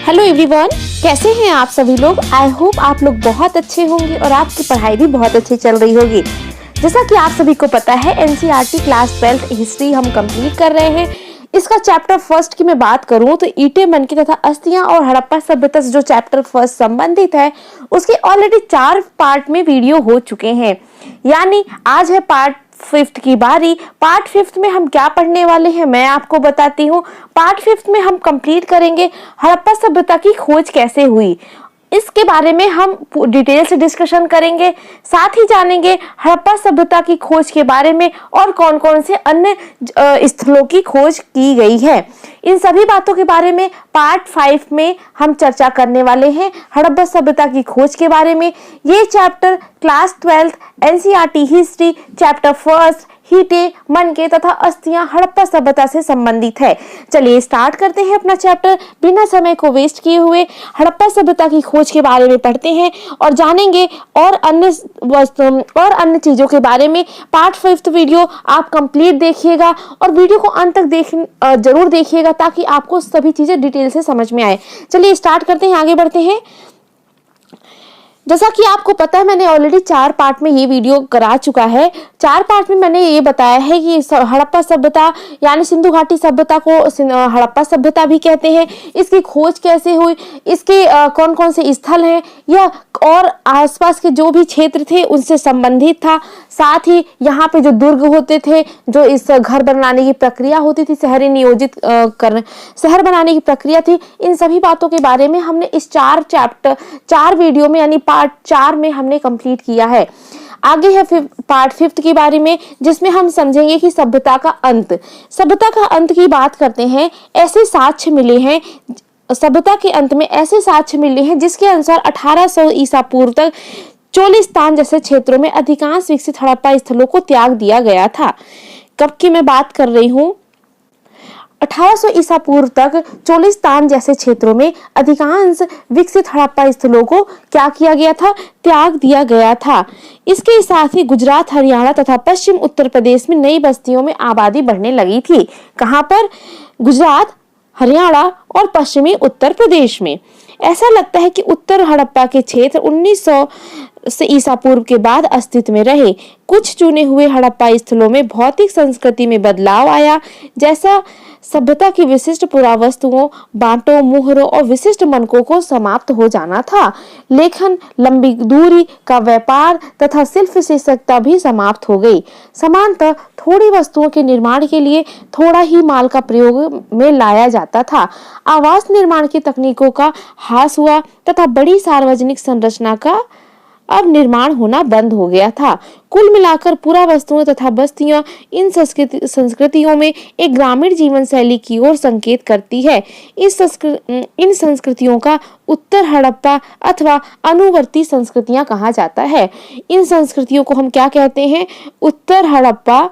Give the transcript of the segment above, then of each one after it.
Hello everyone, कैसे हैं आप सभी लोग। आई होप आप लोग बहुत अच्छे होंगे और आपकी पढ़ाई भी बहुत अच्छी चल रही होगी। जैसा कि आप सभी को पता है, एनसीईआरटी क्लास 12 हिस्ट्री हम कंप्लीट कर रहे हैं। इसका चैप्टर फर्स्ट की मैं बात करूं तो ईंटें, मनके तथा अस्थियां और हड़प्पा सभ्यता से जो चैप्टर फर्स्ट संबंधित है उसके ऑलरेडी 4 पार्ट में वीडियो हो चुके हैं। यानी आज है पार्ट 5 की बारी। पार्ट 5 में हम क्या पढ़ने वाले हैं मैं आपको बताती हूँ। पार्ट 5 में हम कंप्लीट करेंगे हड़प्पा सभ्यता की खोज कैसे हुई, इसके बारे में हम डिटेल से डिस्कशन करेंगे। साथ ही जानेंगे हड़प्पा सभ्यता की खोज के बारे में और कौन कौन से अन्य स्थलों की खोज की गई है। इन सभी बातों के बारे में पार्ट 5 में हम चर्चा करने वाले हैं। हड़प्पा सभ्यता की खोज के बारे में ये chapter class 12 NCERT history chapter first ईंटें, मनके तथा अस्थियां हड़प्पा सभ्यता से संबंधित है। चलिए स्टार्ट करते हैं अपना चैप्टर बिना समय को वेस्ट किए हुए। हड़प्पा सभ्यता की खोज के बारे में पढ़ते हैं और जानेंगे और अन्य चीजों के बारे में। पार्ट 5 वीडियो आप कंप्लीट देखिएगा और वीडियो को अंत तक जरूर देखिएगा ताकि आपको सभी चीजें डिटेल से समझ में आए। चलिए स्टार्ट करते हैं, आगे बढ़ते हैं। जैसा कि आपको पता है, मैंने ऑलरेडी 4 पार्ट में ये वीडियो करा चुका है। 4 पार्ट में मैंने ये बताया है कि हड़प्पा सभ्यता यानी सिंधु घाटी सभ्यता को हड़प्पा सभ्यता भी कहते हैं। इसकी खोज कैसे हुई, इसके कौन कौन से स्थल हैं, यह और आसपास के जो भी क्षेत्र थे उनसे संबंधित था। साथ ही यहाँ पे जो दुर्ग होते थे, जो इस घर बनाने की प्रक्रिया होती थी, शहर बनाने की प्रक्रिया थी, इन सभी बातों के बारे में हमने इस 4 वीडियो में यानी पार्ट 4 में हमने कंप्लीट किया है। आगे है पार्ट 5 के बारे में, जिसमें हम समझेंगे कि सभ्यता का अंत की बात करते हैं। ऐसे साक्ष्य मिले हैं, सभ्यता के अंत में ऐसे साक्ष्य मिले हैं जिसके अनुसार 1800 ईसा पूर्व तक चोलिस्तान जैसे क्षेत्रों में अधिकांश विकसित हड़प्पा स्थलों को त्याग दिया गया था। कब की मैं बात कर रही हूँ, 1800 ईसा पूर्व तक चोलिस्तान जैसे क्षेत्रों में अधिकांश विकसित हड़प्पा स्थलों को क्या किया गया था, त्याग दिया गया था। इसके साथ ही गुजरात, हरियाणा तथा पश्चिम उत्तर प्रदेश में नई बस्तियों में आबादी बढ़ने लगी थी। कहां पर? गुजरात, हरियाणा और पश्चिमी उत्तर प्रदेश में। ऐसा लगता है कि उत्तर हड़प्पा के क्षेत्र 1900 से ईसा पूर्व के बाद अस्तित्व में रहे। कुछ चुने हुए हड़प्पा स्थलों में भौतिक संस्कृति में बदलाव आया, जैसा सभ्यता की विशिष्ट पुरावस्तुओं, बांटों, मुहरों और विशिष्ट मनकों को समाप्त हो जाना था। लेखन, लंबी दूरी का व्यापार तथा शिल्प विशेषज्ञता भी समाप्त हो गई। समानतः थोड़ी वस्तुओं के निर्माण के लिए थोड़ा ही माल का प्रयोग में लाया जाता था। आवास निर्माण की तकनीकों का ह्रास हुआ तथा बड़ी सार्वजनिक संरचना का अब निर्माण होना बंद हो गया था। कुल मिलाकर पूरा वस्तुएं तथा बस्तियां इन संस्कृतियों में एक ग्रामीण जीवन शैली की ओर संकेत करती है। इन संस्कृतियों का उत्तर हड़प्पा अथवा अनुवर्ती संस्कृतियां कहा जाता है। इन संस्कृतियों को हम क्या कहते हैं? उत्तर हड़प्पा,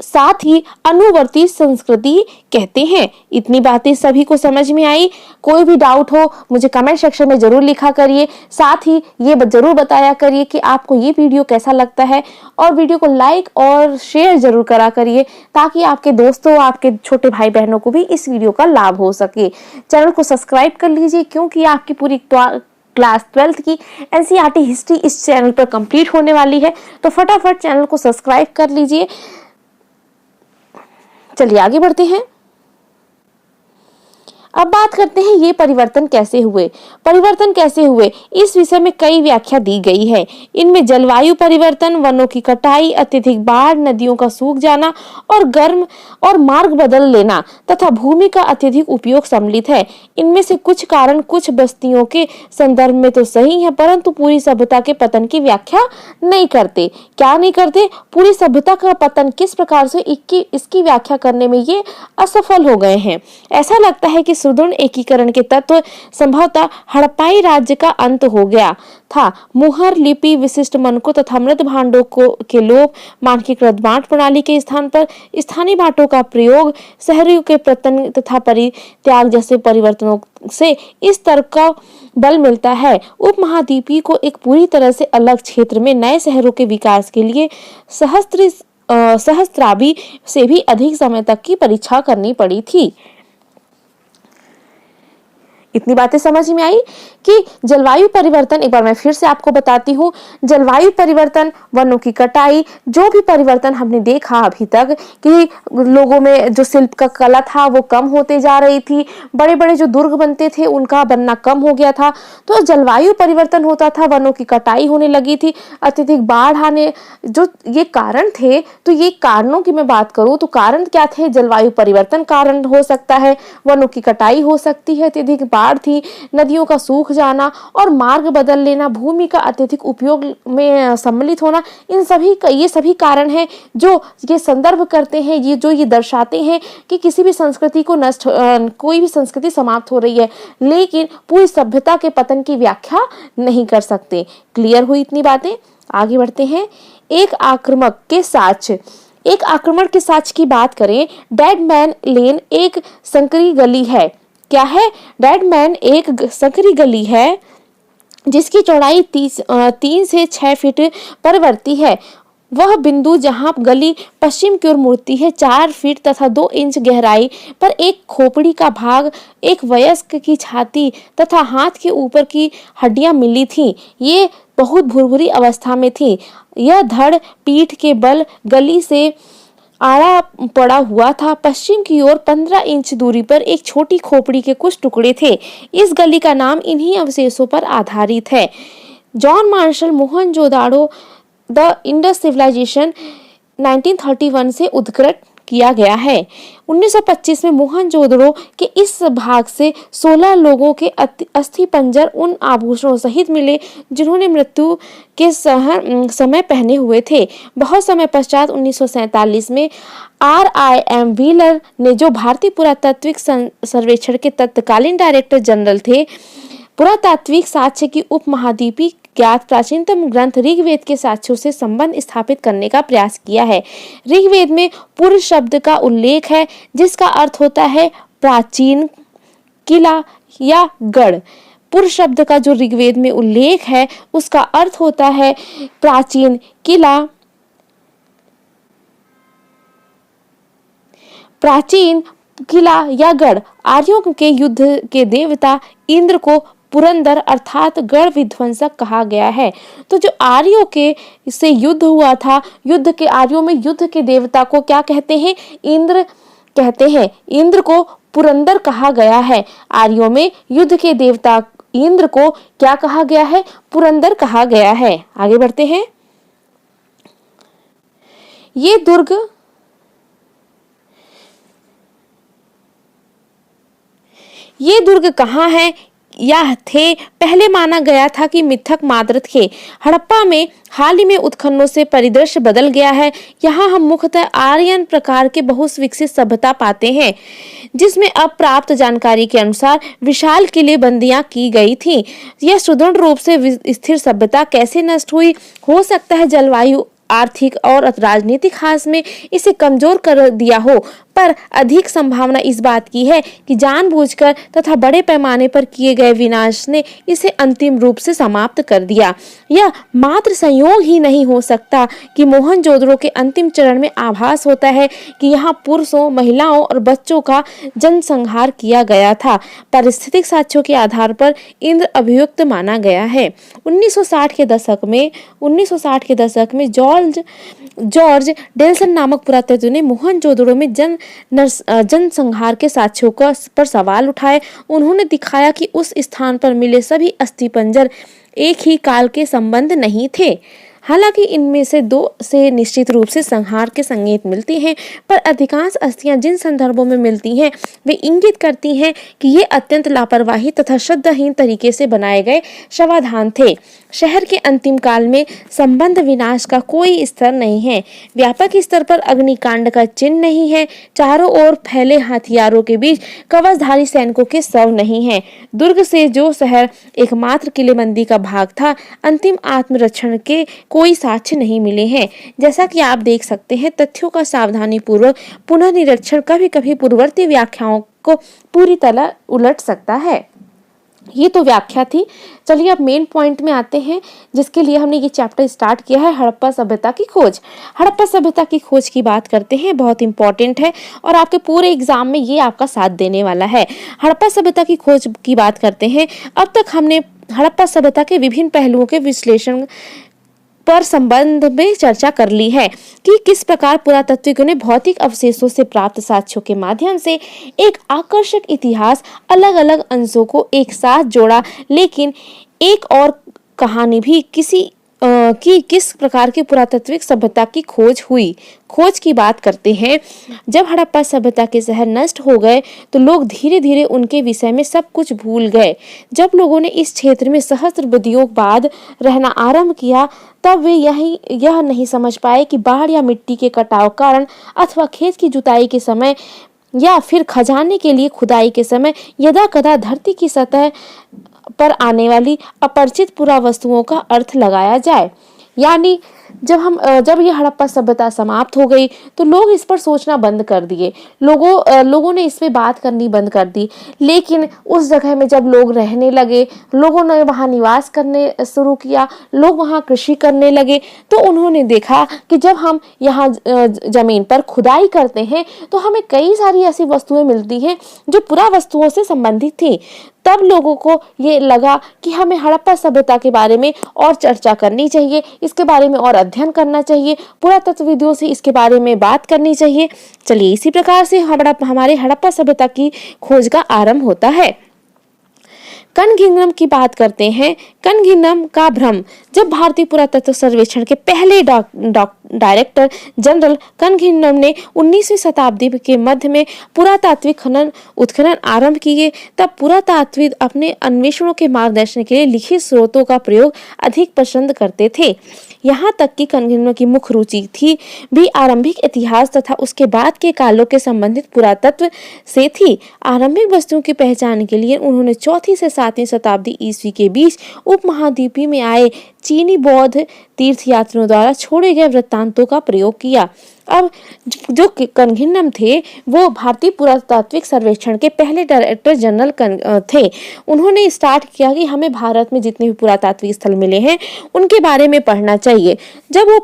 साथ ही अनुवर्ती संस्कृति कहते हैं। इतनी बातें सभी को समझ में आई? कोई भी डाउट हो मुझे कमेंट सेक्शन में जरूर लिखा करिए। साथ ही ये जरूर बताया करिए कि आपको ये वीडियो कैसा लगता है और वीडियो को लाइक और शेयर जरूर करा करिए ताकि आपके दोस्तों, आपके छोटे भाई बहनों को भी इस वीडियो का लाभ हो सके। चैनल को सब्सक्राइब कर लीजिए क्योंकि आपकी पूरी क्लास 12 की एनसीईआरटी हिस्ट्री इस चैनल पर कंप्लीट होने वाली है, तो फटाफट चैनल को सब्सक्राइब कर लीजिए। चलिए आगे बढ़ते हैं। अब बात करते हैं ये परिवर्तन कैसे हुए। इस विषय में कई व्याख्या दी गई है। इनमें जलवायु परिवर्तन, वनों की कटाई, अत्यधिक बाढ़, नदियों का सूख जाना और गर्म और मार्ग बदल लेना तथा भूमि का अत्यधिक उपयोग सम्मिलित है। इनमें से कुछ कारण कुछ बस्तियों के संदर्भ में तो सही है, परंतु पूरी सभ्यता के पतन की व्याख्या नहीं करते। क्या नहीं करते? पूरी सभ्यता का पतन किस प्रकार से इसकी व्याख्या करने में ये असफल हो गए हैं। ऐसा लगता है कि सुदृढ़ एकीकरण के तत्व संभवतः हड़प्पाई राज्य का अंत हो गया था। मुहर लिपि, विशिष्ट मनकों तथा मृत भांडों के लोप, मानकीकृत बांट प्रणाली के स्थान पर स्थानीय बांटों का प्रयोग, शहरों के पतन तथा परित्याग जैसे परिवर्तनों से इस तर्क का बल मिलता है। उपमहाद्वीपीय को एक पूरी तरह से अलग क्षेत्र में नए शहरों के विकास के लिए सहस्त्राब्दी से भी अधिक समय तक की परीक्षा करनी पड़ी थी। इतनी बातें समझ में आई कि जलवायु परिवर्तन, एक बार मैं फिर से आपको बताती हूँ, जलवायु परिवर्तन, वनों की कटाई, जो भी परिवर्तन हमने देखा अभी तक कि लोगों में जो शिल्प का कला था वो कम होते जा रही थी, बड़े बड़े जो दुर्ग बनते थे उनका बनना कम हो गया था, तो जलवायु परिवर्तन होता था, वनों की कटाई होने लगी थी, अत्यधिक बाढ़ आने, जो ये कारण थे, तो ये कारणों की मैं बात करूं तो कारण क्या थे? जलवायु परिवर्तन कारण हो सकता है, वनों की कटाई हो सकती है, अत्यधिक बाढ़ थी, नदियों का सूख जाना और मार्ग बदल लेना, भूमि का अत्यधिक उपयोग में सम्मिलित होना, इन सभी का ये सभी कारण हैं जो ये संदर्भ करते हैं, ये जो ये दर्शाते हैं कि किसी भी संस्कृति को कोई भी संस्कृति समाप्त हो रही है, लेकिन पूरी सभ्यता के पतन की व्याख्या नहीं कर सकते। क्लियर हुई इतनी बातें? आगे बढ़ते हैं। एक आक्रामक के साक्ष्य, एक आक्रमण के साक्ष्य की बात करें, डेड मैन लेन एक संकरी गली है। क्या है? डेड मैन एक संकरी गली है जिसकी चौड़ाई 3 से 6 फीट परिवर्ती है। वह बिंदु जहां गली पश्चिम की ओर मुड़ती है 4 फीट तथा 2 इंच गहराई पर एक खोपड़ी का भाग, एक वयस्क की छाती तथा हाथ के ऊपर की हड्डियां मिली थी। ये बहुत भुरभुरी अवस्था में थी। यह धड़ पीठ के बल गली से आड़ा पड़ा हुआ था। पश्चिम की ओर 15 इंच दूरी पर एक छोटी खोपड़ी के कुछ टुकड़े थे। इस गली का नाम इन्हीं अवशेषों पर आधारित है। John Marshall Mohenjodaro the Indus civilisation 1931 से उद्धृत किया गया है। 1925 में मोहनजोदड़ो के इस भाग से 16 लोगों के अस्थि पंजर उन आभूषणों सहित मिले जिन्होंने मृत्यु के समय पहने हुए थे। बहुत समय पश्चात 1947 में RIM व्हीलर ने, जो भारतीय पुरातात्विक सर्वेक्षण के तत्कालीन डायरेक्टर जनरल थे, पुरातात्विक साक्ष्य की उपमहाद्वीपीय ज्ञात प्राचीनतम ग्रंथ ऋग्वेद के साक्ष्यों से संबंध स्थापित करने का प्रयास किया है। ऋग्वेद में पुर शब्द का उल्लेख है जिसका अर्थ होता है प्राचीन, किला या गढ़। पुर शब्द का जो ऋग्वेद में उल्लेख है उसका अर्थ होता है प्राचीन, किला, प्राचीन किला या गढ़। आर्यों के युद्ध के देवता इंद्र को पुरंदर अर्थात गढ़ विध्वंसक कहा गया है। तो जो आर्यों के से युद्ध हुआ था, युद्ध के आर्यों में युद्ध के देवता को क्या कहते हैं? इंद्र कहते हैं। इंद्र को पुरंदर कहा गया है। आर्यों में युद्ध के देवता इंद्र को क्या कहा गया है? पुरंदर कहा गया है। आगे बढ़ते हैं। ये दुर्ग कहाँ है या थे? पहले माना गया था कि मिथक मात्र थे। हड़प्पा में हाल ही में उत्खननों से परिदृश्य बदल गया है। यहाँ हम मुख्यतः आर्यन प्रकार के बहुत विकसित सभ्यता पाते हैं जिसमें अब प्राप्त जानकारी के अनुसार विशाल किले बंदियां की गई थी। यह सुदृढ़ रूप से स्थिर सभ्यता कैसे नष्ट हुई? हो सकता है जलवायु, आर्थिक और राजनीतिक हास में इसे कमजोर कर दिया हो, पर अधिक संभावना इस बात की है कि जानबूझकर तथा बड़े पैमाने पर किए गए विनाश ने इसे अंतिम रूप से समाप्त कर दिया। यह मात्र संयोग ही नहीं हो सकता कि मोहनजोदड़ो के अंतिम चरण में आभास होता है कि यहाँ पुरुषों, महिलाओं और बच्चों का जनसंहार किया गया था। पारिस्थितिक साक्ष्यों के आधार पर इंद्र अभियुक्त माना गया है। 1960 के दशक में जॉर्ज डेल्सन नामक पुरातत्व ने मोहनजोदड़ो में जनसंहार के साक्ष्यों पर सवाल उठाए। उन्होंने दिखाया कि उस स्थान पर मिले सभी अस्थिपंजर एक ही काल के संबंध नहीं थे। हालांकि इनमें से 2 से निश्चित रूप से संहार के संकेत मिलते हैं, पर अधिकांश अस्थियां जिन संदर्भों में मिलती हैं वे इंगित करती हैं कि ये अत्यंत लापरवाही तथा श्रद्धाहीन तरीके से बनाए गए शवाधान थे। शहर के अंतिम काल में संबंध विनाश का कोई स्तर नहीं है। व्यापक स्तर पर अग्निकांड का चिन्ह नहीं है। चारों ओर फैले हथियारों के बीच कवचधारी सैनिकों के शव नहीं है। दुर्ग से जो शहर एकमात्र किलेबंदी का भाग था, अंतिम आत्मरक्षण के कोई साक्ष्य नहीं मिले हैं। जैसा कि आप देख सकते हैं, तथ्यों का सावधानी पूर्वक पुनर्निरीक्षण कभी-कभी पूर्ववर्ती व्याख्याओं को पूरी तरह उलट सकता है। ये तो व्याख्या थी। चलिए अब मेन पॉइंट में आते हैं, जिसके लिए हमने ये चैप्टर स्टार्ट किया है, हड़प्पा सभ्यता की खोज। हड़प्पा सभ्यता की खोज की बात करते हैं, बहुत इंपॉर्टेंट है और आपके पूरे एग्जाम में ये आपका साथ देने वाला है। हड़प्पा सभ्यता की खोज की बात करते हैं। अब तक हमने हड़प्पा सभ्यता के विभिन्न पहलुओं के विश्लेषण पर संबंध में चर्चा कर ली है कि किस प्रकार पुरातत्वविदों ने भौतिक अवशेषों से प्राप्त साक्ष्यों के माध्यम से एक आकर्षक इतिहास अलग अलग अंशों को एक साथ जोड़ा। लेकिन एक और कहानी भी कि किस प्रकार की पुरातात्विक सभ्यता की खोज हुई। खोज की बात करते हैं। जब हड़प्पा सभ्यता के शहर नष्ट हो गए तो लोग धीरे धीरे उनके विषय में सब कुछ भूल गए। जब लोगों ने इस क्षेत्र में सहस्राब्दियों बाद रहना आरंभ किया तब वे यह नहीं समझ पाए कि बाढ़ या मिट्टी के कटाव कारण अथवा खेत की जुताई के समय या फिर खजाने के लिए खुदाई के समय यदा कदा धरती की सतह पर आने वाली अपरिचित पुरावस्तुओं का अर्थ लगाया जाए। यानी जब ये हड़प्पा सभ्यता समाप्त हो गई तो लोग इस पर सोचना बंद कर दिए। लोगों ने इस पे बात करनी बंद कर दी। लेकिन उस जगह में जब लोग रहने लगे, लोगों ने वहां निवास करने शुरू किया, लोग वहां कृषि करने लगे, तो उन्होंने देखा कि जब हम यहाँ जमीन पर खुदाई करते हैं तो हमें कई सारी ऐसी वस्तुएं मिलती हैं जो पुरावस्तुओं से संबंधित थी। तब लोगों को ये लगा कि हमें हड़प्पा सभ्यता के बारे में और चर्चा करनी चाहिए, इसके बारे में और अध्ययन करना चाहिए, पुरातत्वविदों से इसके बारे में बात करनी चाहिए। चलिए इसी प्रकार से हमारे हड़प्पा सभ्यता की खोज का आरंभ होता है। कनघिन्नम की बात करते हैं। कनघिन्नम का भ्रम। जब भारतीय पुरातत्व सर्वेक्षण के पहले डायरेक्टर जनरल कनघिन्नम ने 19वीं शताब्दी के मध्य में पुरातात्विक उत्खनन आरंभ किए, तब पुरातात्विद अपने अन्वेषणों के मार्गदर्शन के लिए लिखित स्रोतों का प्रयोग अधिक पसंद करते थे। यहाँ तक कि कनघिन्नम की मुख्य रुचि थी भी आरंभिक इतिहास तथा उसके बाद के कालों के संबंधित पुरातत्व से थी। आरंभिक वस्तुओं की पहचान के लिए उन्होंने 4वीं से 7वीं शताब्दी ईस्वी के बीच उपमहाद्वीपीय में आए चीनी बौद्ध तीर्थयात्रियों द्वारा छोड़े गए वृत्तांतों का प्रयोग किया। अब जो कनघिन्नम थे वो भारतीय पुरातात्विक सर्वेक्षण के पहले डायरेक्टर जनरल थे। उन्होंने स्टार्ट किया कि हमें भारत में जितने भी पुरातात्विक स्थल मिले हैं उनके बारे में पढ़ना चाहिए। जब वो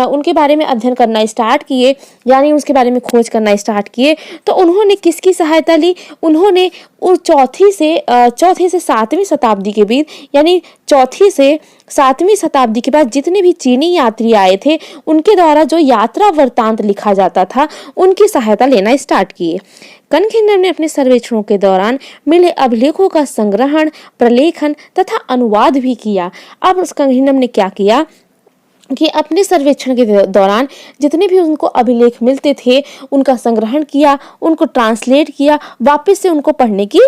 उनके बारे में अध्ययन करना स्टार्ट किए, यानी उसके बारे में खोज करना स्टार्ट किए, तो उन्होंने किसकी सहायता ली? उन्होंने उस चौथी से 7वीं शताब्दी के बीच, यानी चौथी से 7वीं शताब्दी के बाद जितने भी चीनी यात्री आए थे उनके द्वारा जो यात्रा वृत्तांत लिखा जाता था उनकी सहायता लेना स्टार्ट किए। कनघिन्नम ने अपने सर्वेक्षणों के दौरान मिले अभिलेखों का संग्रहण, प्रलेखन तथा अनुवाद भी किया। अब कनघिन्नम ने क्या किया कि अपने सर्वेक्षण के दौरान जितने भी उनको अभिलेख मिलते थे उनका संग्रहण किया, उनको ट्रांसलेट किया, वापस से उनको पढ़ने की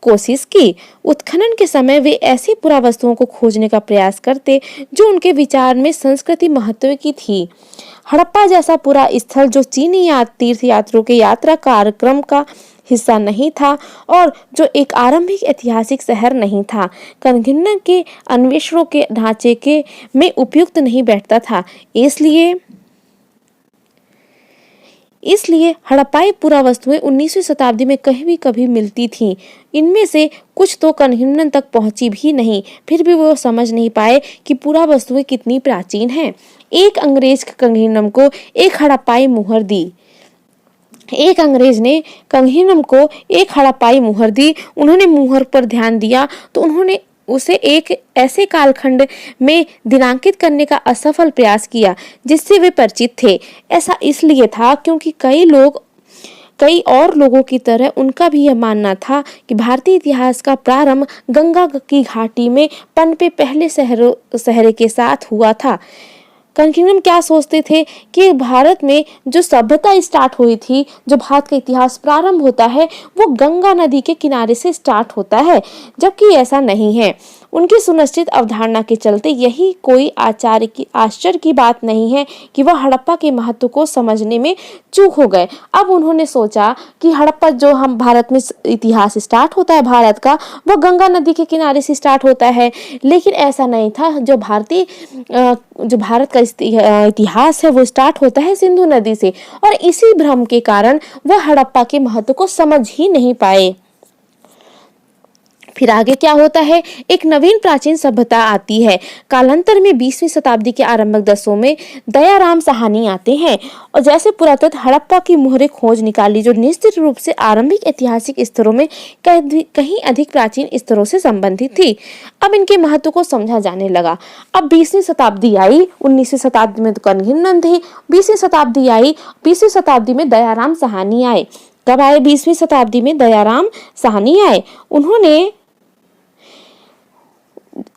कोशिश की। उत्खनन के समय वे ऐसी पुरावस्तुओं को खोजने का प्रयास करते जो उनके विचार में संस्कृति महत्व की थी। हड़प्पा जैसा पूरा स्थल जो चीनी तीर्थयात्रियों के यात्रा कार्यक्रम का हिस्सा नहीं था और जो एक आरंभिक ऐतिहासिक शहर नहीं था, कनघिन्नम के अन्वेषणों के ढांचे के में उपयुक्त नहीं बैठता था। इसलिए हड़प्पाई पुरावस्तुएं 19वीं शताब्दी में कहीं भी कभी मिलती थीं। इनमें से कुछ तो कनघिन्नम तक पहुंची भी नहीं, फिर भी वो समझ नहीं पाए कि पुरावस्तुएं कितनी प्राचीन हैं। एक अंग्रेज कनघिन्नम को एक हड़प्पाई मुहर दी। एक अंग्रेज ने कनघिन्नम को एक हड़प्पाई मुहर दी। उन्होंने मुहर पर ध्यान दिया तो उन्होंने उसे एक ऐसे कालखंड में दिनांकित करने का असफल प्रयास किया जिससे वे परिचित थे। ऐसा इसलिए था क्योंकि कई और लोगों की तरह उनका भी यह मानना था कि भारतीय इतिहास का प्रारंभ गंगा की घाटी में पनपे पहले शहर के साथ हुआ था। कनघिन्नम क्या सोचते थे कि भारत में जो सभ्यता स्टार्ट हुई थी, जो भारत का इतिहास प्रारंभ होता है वो गंगा नदी के किनारे से स्टार्ट होता है, जबकि ऐसा नहीं है। उनकी सुनिश्चित अवधारणा के चलते यही कोई आश्चर्य की बात नहीं है कि वह हड़प्पा के महत्व को समझने में चूक हो गए। अब उन्होंने सोचा कि हड़प्पा जो हम भारत में इतिहास स्टार्ट होता है भारत का, वह गंगा नदी के किनारे से स्टार्ट होता है, लेकिन ऐसा नहीं था। जो भारत का इतिहास है वो स्टार्ट होता है सिंधु नदी से, और इसी भ्रम के कारण वह हड़प्पा के महत्व को समझ ही नहीं पाए। फिर आगे क्या होता है, एक नवीन प्राचीन सभ्यता आती है। कालांतर में 20वीं शताब्दी के आरंभिक दशकों में दयाराम साहनी आते हैं और जैसे पुरातत्व हड़प्पा की मोहरे खोज निकाली, जो निश्चित रूप से आरंभिक ऐतिहासिक स्तरों में कहीं अधिक प्राचीन स्तरों से संबंधित थी। अब इनके महत्व को समझा जाने लगा। अब 20वीं शताब्दी आई, 19वीं शताब्दी में तो कनघिन्नन थी, 20वीं शताब्दी आई, 20वीं शताब्दी में दयाराम साहनी आए। कब आए? 20वीं शताब्दी में दयाराम साहनी आए।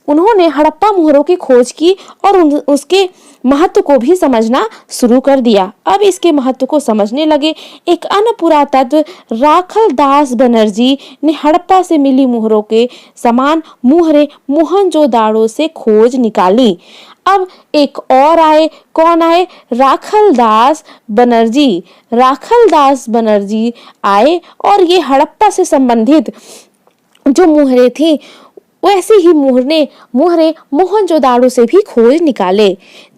उन्होंने हड़प्पा मोहरों की खोज की और उसके महत्व को भी समझना शुरू कर दिया। अब इसके महत्व को समझने लगे। एक अन्य पुरातत्व राखलदास बनर्जी ने हड़प्पा से मिली मोहरों के समान मोहरें मोहनजोदाड़ो से खोज निकाली। अब एक और आए, कौन आए? राखलदास बनर्जी आए और ये हड़प्पा से संबंधित जो मोहरें थी वैसे ही मोहरे मोहनजोदाड़ो से भी खोज निकाले,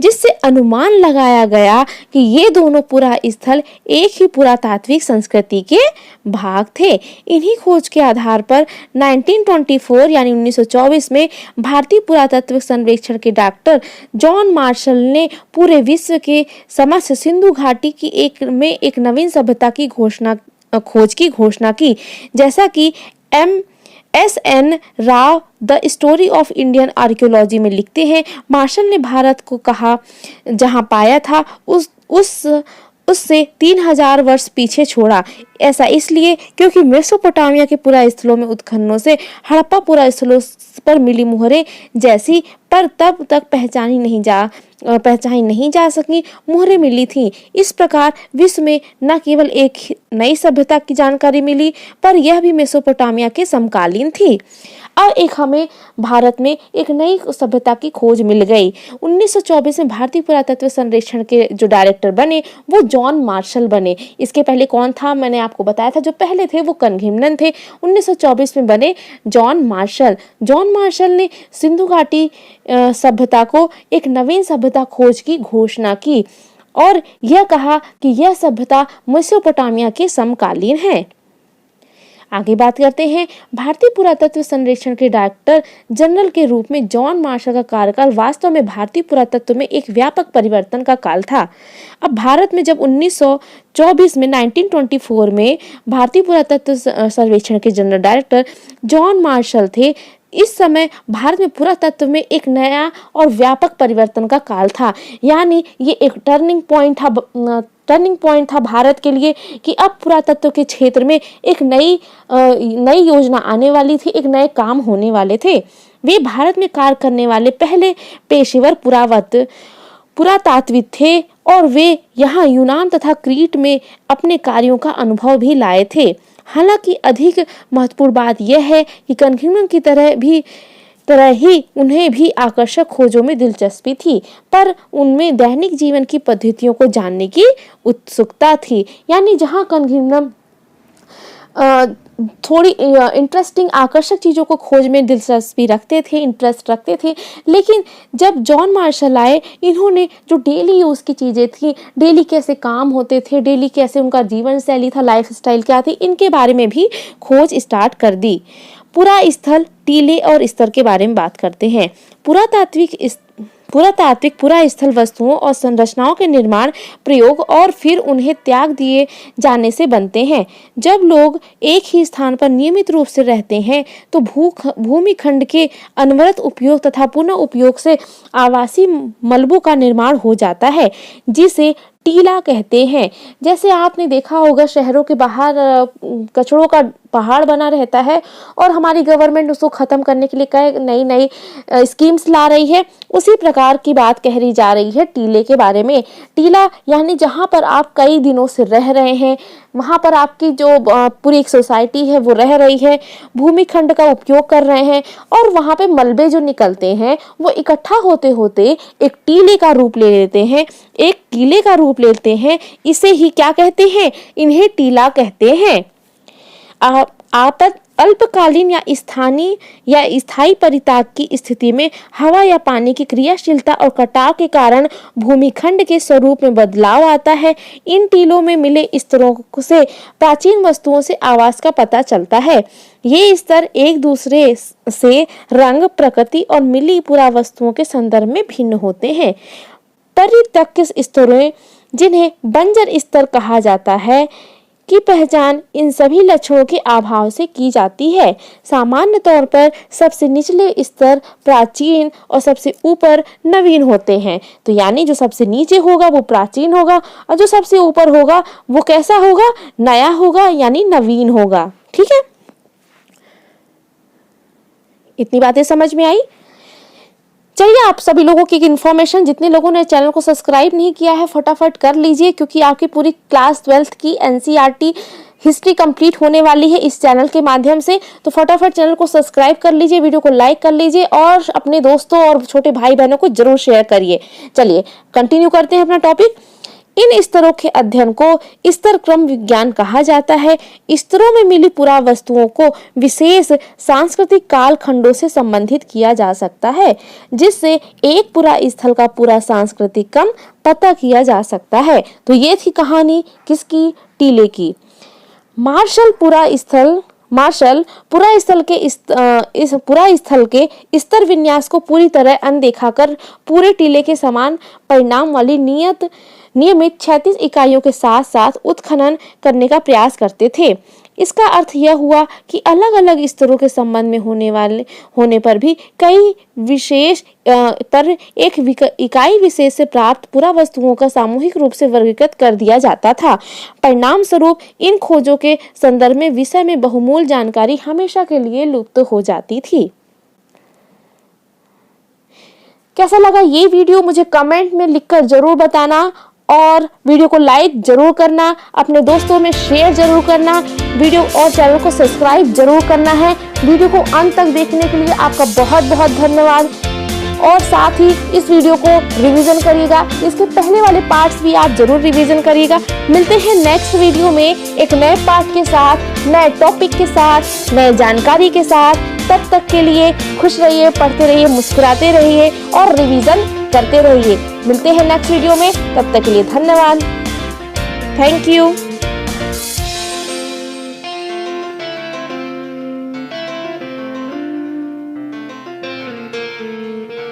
जिससे अनुमान लगाया गया कि ये दोनों पुरा स्थल एक ही पुरातात्विक संस्कृति के भाग थे। इन्हीं खोज के आधार पर 1924 यानी 1924 में भारतीय पुरातत्व सर्वेक्षण के डॉक्टर जॉन मार्शल ने पूरे विश्व के समक्ष सिंधु घाटी की एक नवीन सभ्यता की खोज की घोषणा की। जैसा कि S.N. Rao the story of Indian archaeology में लिखते हैं, मार्शल ने भारत को कहा जहां पाया था उससे 3000 वर्ष पीछे छोड़ा। ऐसा इसलिए क्योंकि मेसोपोटामिया के पुरा स्थलों में उत्खननों से हड़प्पा पुरा स्थलों पर मिली मोहरें जैसी पर तब तक पहचानी नहीं जा सकी मोहरें मिली थी। इस प्रकार विश्व में न केवल एक नई सभ्यता की जानकारी मिली, पर यह भी मेसोपोटामिया के समकालीन थी। अब हमें भारत में एक नई सभ्यता की खोज मिल गई। 1924 में भारतीय पुरातत्व सर्वेक्षण के जो डायरेक्टर बने वो जॉन मार्शल बने। इसके पहले कौन था? मैंने आपको बताया था, जो पहले थे वो कनघिन्नन थे। 1924 में बने जॉन मार्शल ने सिंधु घाटी सभ्यता को एक नवीन सभ्यता खोज की घोषणा की और यह कहा कि यह सभ्यता मेसोपोटामिया के समकालीन है। आगे बात करते हैं। भारतीय पुरातत्व सर्वेक्षण के डायरेक्टर जनरल के रूप में जॉन मार्शल का कार्यकाल वास्तव में भारतीय पुरातत्व में एक व्यापक परिवर्तन का काल था। अब भारत में जब 1924 में भारतीय पुरातत्व सर्वेक्षण के जनरल डायरेक्टर जॉन मार्शल थे, इस समय भारत में पुरातत्व में एक नया और व्यापक परिवर्तन का काल था। यानी ये एक टर्निंग पॉइंट था भारत के लिए कि अब पुरातत्व के क्षेत्र में एक नई योजना आने वाली थी, एक नए काम होने वाले थे। वे भारत में कार्य करने वाले पहले पेशेवर पुरातात्विक थे और वे यहाँ यूनान तथा क्रीट में अपने कार्यों का अनुभव भी लाए थे। हालांकि अधिक महत्वपूर्ण बात यह है कि कनघिन्नन की तरह ही उन्हें भी आकर्षक खोजों में दिलचस्पी थी, पर उनमें दैनिक जीवन की पद्धतियों को जानने की उत्सुकता थी। यानी जहां कनघिन्नन थोड़ी इंटरेस्टिंग आकर्षक चीज़ों को खोज में दिलचस्पी इंटरेस्ट रखते थे, लेकिन जब जॉन मार्शल आए, इन्होंने जो डेली यूज़ की चीज़ें थी, डेली कैसे काम होते थे, डेली कैसे उनका जीवन शैली था, लाइफ स्टाइल क्या थी, इनके बारे में भी खोज स्टार्ट कर दी। पुरा स्थल, टीले और स्तर के बारे में बात करते हैं। पुरातात्विक पुरा स्थल वस्तुओं और संरचनाओं के निर्माण, प्रयोग और फिर उन्हें त्याग दिए जाने से बनते हैं। जब लोग एक ही स्थान पर नियमित रूप से रहते हैं तो भूमि खंड के अनवरत उपयोग तथा पुनः उपयोग से आवासीय मलबों का निर्माण हो जाता है, जिसे टीला कहते हैं। जैसे आपने देखा होगा शहरों के बाहर कचड़ों का पहाड़ बना रहता है और हमारी गवर्नमेंट उसको खत्म करने के लिए कई नई स्कीम्स ला रही है, उसी प्रकार की बात कही जा रही है टीले के बारे में। टीला यानी जहां पर आप कई दिनों से रह रहे हैं, वहां पर आपकी जो पूरी एक सोसाइटी है वो रह रही है, भूमि खंड का उपयोग कर रहे हैं और वहां पे मलबे जो निकलते हैं वो इकट्ठा होते होते एक टीले का रूप ले लेते हैं। इसे ही क्या कहते हैं? इन्हें टीला कहते हैं। अल्पकालीन या स्थानीय या स्थायी परिताप की स्थिति में हवा या पानी की क्रियाशीलता और कटाव के कारण भूमिखंड के स्वरूप में बदलाव आता है। इन टीलों में मिले स्तरों से प्राचीन वस्तुओं से आवास का पता चलता है। ये स्तर एक दूसरे से रंग, प्रकृति और मिली पुरावस्तुओं के संदर्भ में भिन्न होते हैं। परित्यक्त स्तरों, जिन्हें बंजर स्तर कहा जाता है, की पहचान इन सभी लक्षणों के अभाव से की जाती है। सामान्य तौर पर सबसे निचले स्तर प्राचीन और सबसे ऊपर नवीन होते हैं। तो यानी जो सबसे नीचे होगा वो प्राचीन होगा और जो सबसे ऊपर होगा वो कैसा होगा? नया होगा, यानी नवीन होगा। ठीक है, इतनी बातें समझ में आई। चलिए, आप सभी लोगों की इन्फॉर्मेशन, जितने लोगों ने चैनल को सब्सक्राइब नहीं किया है फटाफट कर लीजिए, क्योंकि आपकी पूरी क्लास 12th की एनसीईआरटी हिस्ट्री कंप्लीट होने वाली है इस चैनल के माध्यम से। तो फटाफट चैनल को सब्सक्राइब कर लीजिए, वीडियो को लाइक कर लीजिए और अपने दोस्तों और छोटे भाई बहनों को जरूर शेयर करिए। चलिए कंटिन्यू करते हैं अपना टॉपिक। इन स्तरों के अध्ययन को स्तर क्रम विज्ञान कहा जाता है। स्तरों में मिली पुरावस्तुओं को विशेष सांस्कृतिक काल खंडों से संबंधित किया जा सकता है, जिससे एक पुरा स्थल का पूरा सांस्कृतिक क्रम पता किया जा सकता है। तो ये थी कहानी किसकी? टीले की। मार्शल पुरा स्थल के स्तर विन्यास को पूरी तरह अनदेखा कर पूरे टीले के समान परिणाम वाली नियमित 36 इकाइयों के साथ साथ उत्खनन करने का प्रयास करते थे। इसका अर्थ यह हुआ कि अलग अलग स्तरों के संबंध में होने पर भी कई विशेष पर एक इकाई विशेष से प्राप्त पुरावस्तुओं का सामूहिक रूप से वर्गीकृत कर दिया जाता था। परिणाम स्वरूप इन खोजों के संदर्भ में विषय में बहुमूल्य जानकारी हमेशा के लिए लुप्त हो जाती थी। कैसा लगा ये वीडियो मुझे कमेंट में लिखकर जरूर बताना और वीडियो को लाइक जरूर करना, अपने दोस्तों में शेयर जरूर करना, वीडियो और चैनल को सब्सक्राइब जरूर करना है। वीडियो को अंत तक देखने के लिए आपका बहुत बहुत धन्यवाद। और साथ ही इस वीडियो को रिवीजन करिएगा, इसके पहले वाले पार्ट्स भी आप जरूर रिवीजन करिएगा। मिलते हैं नेक्स्ट वीडियो में एक नए पार्ट के साथ, नए टॉपिक के साथ, नए जानकारी के साथ। तब तक के लिए खुश रहिए, पढ़ते रहिए, मुस्कुराते रहिए और रिवीजन करते रहिए। मिलते हैं नेक्स्ट वीडियो में, तब तक के लिए धन्यवाद। Thank you.